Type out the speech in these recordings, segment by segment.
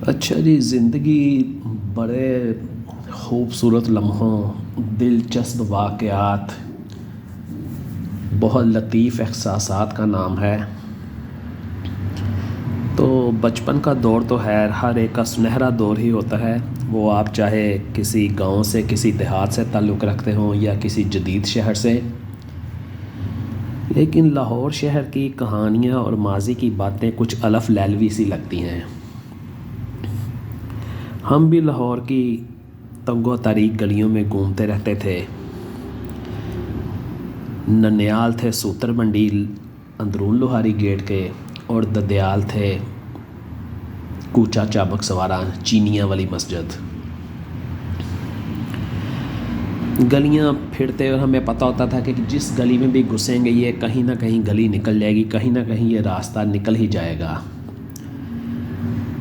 اچھا جی، زندگی بڑے خوبصورت لمحوں، دلچسپ واقعات، بہت لطیف احساسات کا نام ہے۔ تو بچپن کا دور تو ہر ایک کا سنہرا دور ہی ہوتا ہے، وہ آپ چاہے کسی گاؤں سے کسی دیہات سے تعلق رکھتے ہوں یا کسی جدید شہر سے، لیکن لاہور شہر کی کہانیاں اور ماضی کی باتیں کچھ الف لیلوی سی لگتی ہیں۔ ہم بھی لاہور کی تنگ و تاریک گلیوں میں گھومتے رہتے تھے۔ ننیال تھے سوتر منڈی اندرون لوہاری گیٹ کے، اور ددیال تھے کوچا چابک سوارا چینیاں والی مسجد۔ گلیاں پھرتے اور ہمیں پتہ ہوتا تھا کہ جس گلی میں بھی گھسیں گے یہ کہیں نہ کہیں گلی نکل جائے گی، کہیں نہ کہیں یہ راستہ نکل ہی جائے گا۔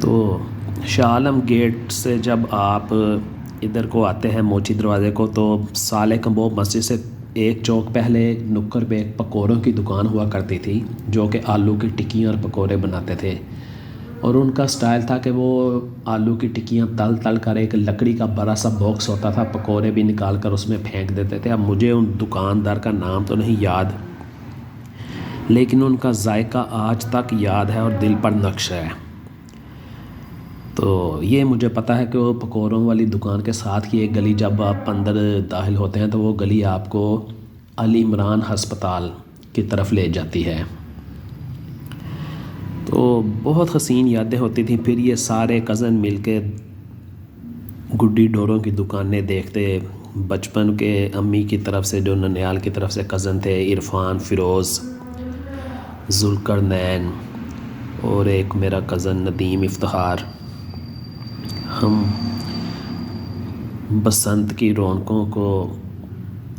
تو شاہ عالم گیٹ سے جب آپ ادھر کو آتے ہیں موچی دروازے کو، تو سالے کمبو مسجد سے ایک چوک پہلے نکر پہ ایک پکوڑوں کی دکان ہوا کرتی تھی، جو کہ آلو کی ٹکیاں اور پکوڑے بناتے تھے، اور ان کا سٹائل تھا کہ وہ آلو کی ٹکیاں تل تل کر ایک لکڑی کا بڑا سا باکس ہوتا تھا، پکوڑے بھی نکال کر اس میں پھینک دیتے تھے۔ اب مجھے ان دکاندار کا نام تو نہیں یاد، لیکن ان کا ذائقہ آج تک یاد ہے اور دل پر نقش ہے۔ تو یہ مجھے پتہ ہے کہ وہ پکوڑوں والی دکان کے ساتھ کی ایک گلی، جب آپ اندر داخل ہوتے ہیں تو وہ گلی آپ کو علی عمران ہسپتال کی طرف لے جاتی ہے۔ تو بہت حسین یادیں ہوتی تھیں۔ پھر یہ سارے کزن مل کے گڈی ڈوروں کی دکانیں دیکھتے، بچپن کے امی کی طرف سے جو ننیال کی طرف سے کزن تھے، عرفان، فیروز، ذوالقرنین، اور ایک میرا کزن ندیم افتخار، ہم بسنت کی رونقوں کو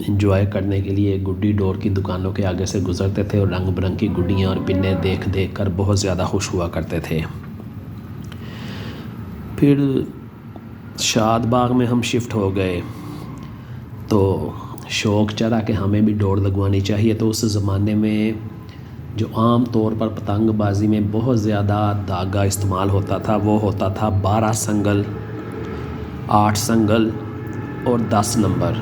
انجوائے کرنے کے لیے گڈی ڈور کی دکانوں کے آگے سے گزرتے تھے، اور رنگ برنگ کی گڈیاں اور پنے دیکھ دیکھ کر بہت زیادہ خوش ہوا کرتے تھے۔ پھر شاد باغ میں ہم شفٹ ہو گئے تو شوق چڑھا کہ ہمیں بھی ڈور لگوانی چاہیے۔ تو اس زمانے میں جو عام طور پر پتنگ بازی میں بہت زیادہ دھاگا استعمال ہوتا تھا، وہ ہوتا تھا 12 سنگل، 8 سنگل اور 10 نمبر۔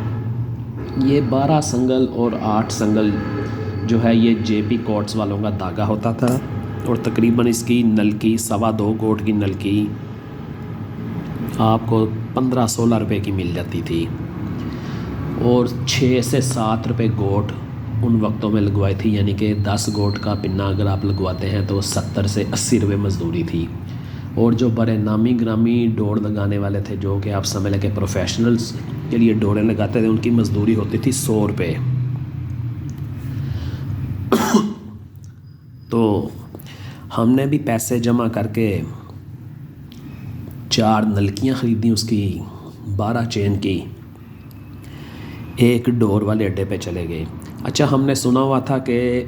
یہ 12 سنگل اور 8 سنگل جو ہے یہ جے پی کوٹس والوں کا دھاگا ہوتا تھا، اور تقریباً اس کی نلکی 2.25 گوٹ کی نلکی آپ کو 15-16 روپے کی مل جاتی تھی، اور 6 سے 7 روپے گوٹ ان وقتوں میں لگوائی تھی، یعنی کہ 10 گوٹ کا پنا اگر آپ لگواتے ہیں تو 70 سے 80 روپے مزدوری تھی۔ اور جو بڑے نامی گرامی ڈور لگانے والے تھے، جو کہ آپ سمجھ لیں کہ پروفیشنلز کے لیے ڈوریں لگاتے تھے، ان کی مزدوری ہوتی تھی 100 روپے۔ تو ہم نے بھی پیسے جمع کر کے 4 نلکیاں خریدیں اس کی 12 چین کی، ایک ڈور والے اڈے پہ چلے گئے۔ اچھا، ہم نے سنا ہوا تھا کہ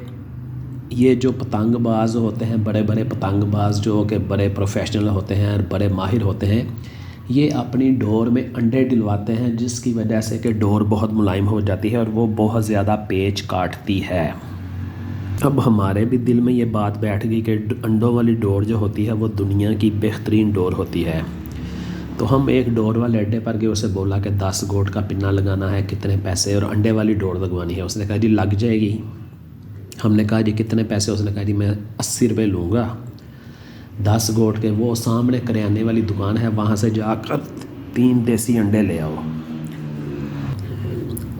یہ جو پتنگ باز ہوتے ہیں، بڑے بڑے پتنگ باز جو کہ بڑے پروفیشنل ہوتے ہیں اور بڑے ماہر ہوتے ہیں، یہ اپنی ڈور میں انڈے ڈلواتے ہیں، جس کی وجہ سے کہ ڈور بہت ملائم ہو جاتی ہے اور وہ بہت زیادہ پیچ کاٹتی ہے۔ اب ہمارے بھی دل میں یہ بات بیٹھ گئی کہ انڈوں والی ڈور جو ہوتی ہے وہ دنیا کی بہترین ڈور ہوتی ہے۔ تو ہم ایک ڈور والے اڈے پر گئے، اسے بولا کہ 10 گوٹ کا پنا لگانا ہے، کتنے پیسے، اور انڈے والی ڈور لگوانی ہے۔ اس نے کہا جی لگ جائے گی۔ ہم نے کہا جی کتنے پیسے؟ اس نے کہا جی میں 80 روپے لوں گا 10 گوٹ کے۔ وہ سامنے کریانے والی دکان ہے، وہاں سے جا کر 3 دیسی انڈے لے آؤ۔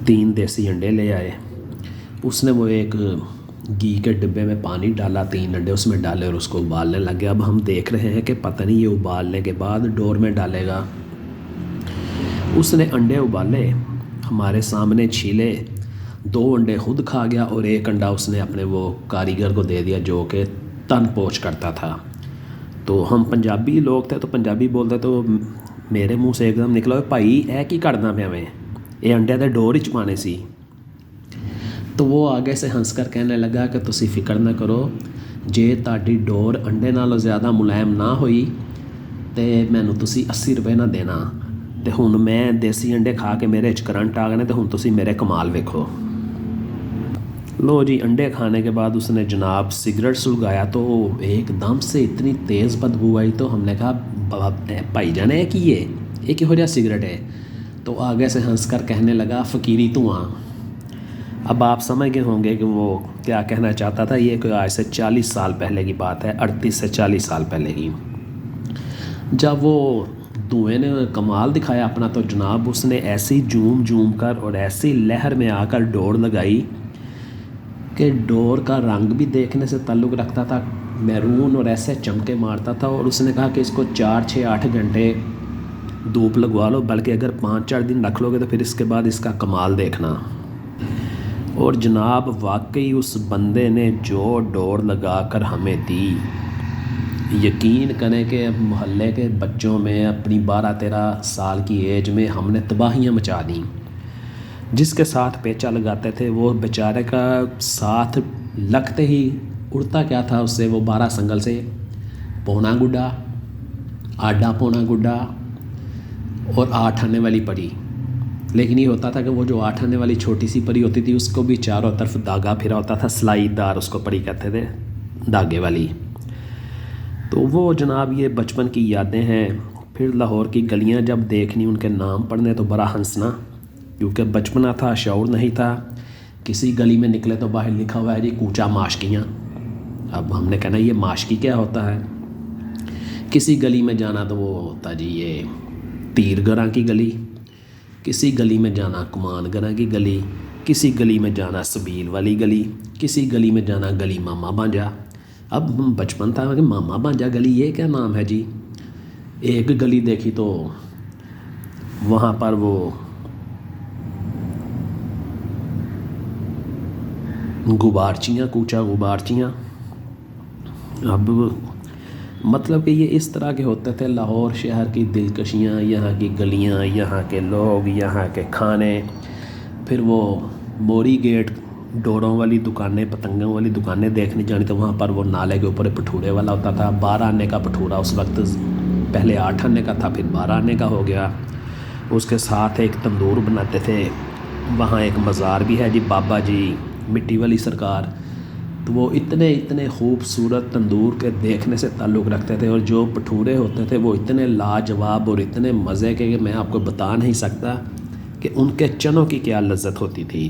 3 دیسی انڈے لے آئے۔ اس نے وہ ایک گھی کے ڈبے میں پانی ڈالا، 3 انڈے اس میں ڈالے اور اس کو ابالنے لگ گیا۔ اب ہم دیکھ رہے ہیں کہ پتہ نہیں یہ ابالنے کے بعد ڈور میں ڈالے گا۔ اس نے انڈے ابالے، ہمارے سامنے چھیلے، 2 انڈے خود کھا گیا اور 1 انڈا اس نے اپنے وہ کاریگر کو دے دیا جو کہ تن پوچھ کرتا تھا۔ تو ہم پنجابی لوگ تھے تو پنجابی بولتے، تو میرے منہ سے ایک دم نکلا بھائی اے کی کرنا پیا میں، یہ انڈے تے ڈور ہی پانے سی۔ تو وہ آگے سے ہنس کر کہنے لگا کہ تسی فکر نہ کرو، جے تہاڈی ڈور انڈے نالوں زیادہ ملائم نہ ہوئی تے مینوں تسی 80 روپے نہ دینا، تے ہن میں دیسی انڈے کھا کے میرے کرنٹ آ گئے نے، تے ہن تسی میرے کمال ویکھو۔ لو جی انڈے کھانے کے بعد اس نے جناب سگریٹ سلگایا تو ایک دم سے اتنی تیز بدبو آئی تو ہم نے کہا بھائی جان ہے کہ یہ کہو جا سگریٹ ہے؟ تو آگے سے ہنس کر کہنے لگا فقیری تو آں۔ اب آپ سمجھ گئے ہوں گے کہ وہ کیا کہنا چاہتا تھا۔ یہ کوئی آج سے 40 سال پہلے کی بات ہے، 38 سے 40 سال پہلے کی۔ جب وہ دھوئیں نے کمال دکھایا اپنا تو جناب اس نے ایسی جوم کر اور ایسی لہر میں آ کر ڈور لگائی کہ ڈور کا رنگ بھی دیکھنے سے تعلق رکھتا تھا، میرون اور ایسے چمکے مارتا تھا۔ اور اس نے کہا کہ اس کو 4 6 8 گھنٹے دھوپ لگوا لو، بلکہ اگر 5 4 دن رکھ لو گے تو پھر اس کے بعد اس کا کمال دیکھنا۔ اور جناب واقعی اس بندے نے جو ڈور لگا کر ہمیں دی، یقین کریں کہ محلے کے بچوں میں اپنی 12 13 سال کی ایج میں ہم نے تباہیاں مچا دیں۔ جس کے ساتھ پیچا لگاتے تھے وہ بیچارے کا ساتھ لگتے ہی اڑتا کیا تھا اس سے، وہ 12 سنگل سے پونا گڈا، آڈا پونا گڈا اور 8 آنے والی پری۔ لیکن یہ ہوتا تھا کہ وہ جو 8 آنے والی چھوٹی سی پری ہوتی تھی اس کو بھی چاروں طرف دھاگا پھرا ہوتا تھا، سلائی دار اس کو پری کہتے تھے، دھاگے والی۔ تو وہ جناب یہ بچپن کی یادیں ہیں۔ پھر لاہور کی گلیاں جب دیکھنی، ان کے نام پڑھنے تو بڑا ہنسنا، کیونکہ بچپنا تھا، شعور نہیں تھا۔ کسی گلی میں نکلے تو باہر لکھا ہوا ہے جی کوچا ماشکیاں۔ اب ہم نے کہنا یہ ماشکی کیا ہوتا ہے؟ کسی گلی میں جانا تو وہ ہوتا جی یہ تیر گراں کی گلی، کسی گلی میں جانا کمان گراں کی گلی، کسی گلی میں جانا سبیل والی گلی، کسی گلی میں جانا گلی ماما بانجا۔ اب بچپن تھا کہ ماما بانجا گلی یہ کیا نام ہے جی؟ ایک گلی دیکھی تو وہاں پر وہ غبارچیاں، کوچا غبارچیاں۔ اب مطلب کہ یہ اس طرح کے ہوتے تھے لاہور شہر کی دلکشیاں، یہاں کی گلیاں، یہاں کے لوگ، یہاں کے کھانے۔ پھر وہ موری گیٹ ڈوروں والی دکانیں، پتنگوں والی دکانیں دیکھنے جانی تو وہاں پر وہ نالے کے اوپر بھٹورے والا ہوتا تھا، 12 آنے کا بھٹورا اس وقت، پہلے 8 آنے کا تھا پھر 12 آنے کا ہو گیا۔ اس کے ساتھ ایک تندور بناتے تھے، وہاں ایک مزار بھی ہے جی بابا جی مٹی والی سرکار۔ تو وہ اتنے خوبصورت تندور کے دیکھنے سے تعلق رکھتے تھے، اور جو بھٹورے ہوتے تھے وہ اتنے لاجواب اور اتنے مزے کے کہ میں آپ کو بتا نہیں سکتا کہ ان کے چنوں کی کیا لذت ہوتی تھی۔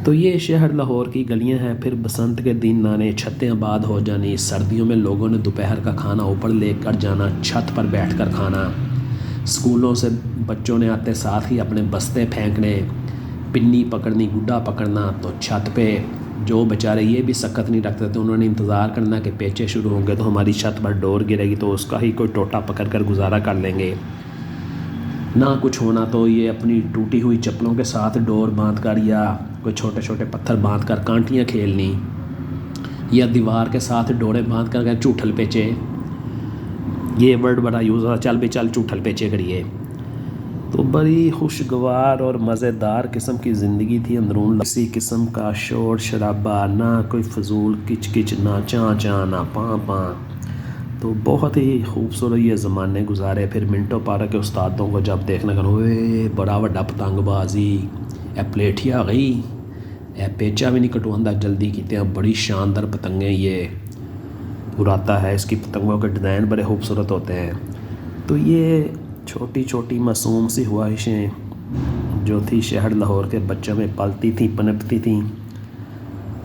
تو یہ شہر لاہور کی گلیاں ہیں۔ پھر بسنت کے دن آنے، چھتیں آباد ہو جانی، سردیوں میں لوگوں نے دوپہر کا کھانا اوپر لے کر جانا، چھت پر بیٹھ کر کھانا، اسکولوں سے بچوں نے آتے ساتھ ہی اپنے بستے پھینکنے، پنی پکڑنی، گڈا پکڑنا، تو چھت پہ جو بیچارے یہ بھی سکت نہیں رکھتے تھے انہوں نے انتظار کرنا کہ پیچے شروع ہوں گے تو ہماری چھت پر ڈور گرے گی تو اس کا ہی کوئی ٹوٹا پکڑ کر گزارا کر لیں گے۔ نہ کچھ ہونا تو یہ اپنی ٹوٹی ہوئی چپلوں کے ساتھ ڈور باندھ کر یا کوئی چھوٹے چھوٹے پتھر باندھ کر کانٹیاں کھیلنی، یا دیوار کے ساتھ ڈوریں باندھ کر چوٹھل پیچے، یہ ورڈ بڑا یوز ہوتا، چل بھی چل چوٹھل پیچے کریے۔ تو بڑی خوشگوار اور مزیدار قسم کی زندگی تھی اندرون، کسی قسم کا شور شرابہ، نہ کوئی فضول کچ کچ، نہ چاں چاں، نہ پاں پاں۔ تو بہت ہی خوبصورت یہ زمانے گزارے۔ پھر منٹو پارک کے استادوں کو جب دیکھنا کہ اوے بڑا وڈا پتنگ بازی، اے پلیٹھیا گئی، اے پیچا بھی نہیں کٹواندہ جلدی کیتے ہیں، بڑی شاندار پتنگیں یہ اڑاتا ہے، اس کی پتنگوں کے ڈیزائن بڑے خوبصورت ہوتے ہیں۔ تو یہ چھوٹی چھوٹی معصوم سی خواہشیں جو تھی شہر لاہور کے بچوں میں پلتی تھیں، پنپتی تھیں۔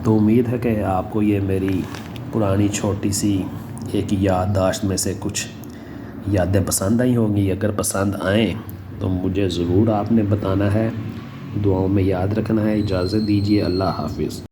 تو امید ہے کہ آپ کو یہ میری پرانی چھوٹی سی ایک یادداشت میں سے کچھ یادیں پسند آئی ہوں گی۔ اگر پسند آئیں تو مجھے ضرور آپ نے بتانا ہے، دعاؤں میں یاد رکھنا ہے۔ اجازت دیجیے، اللہ حافظ۔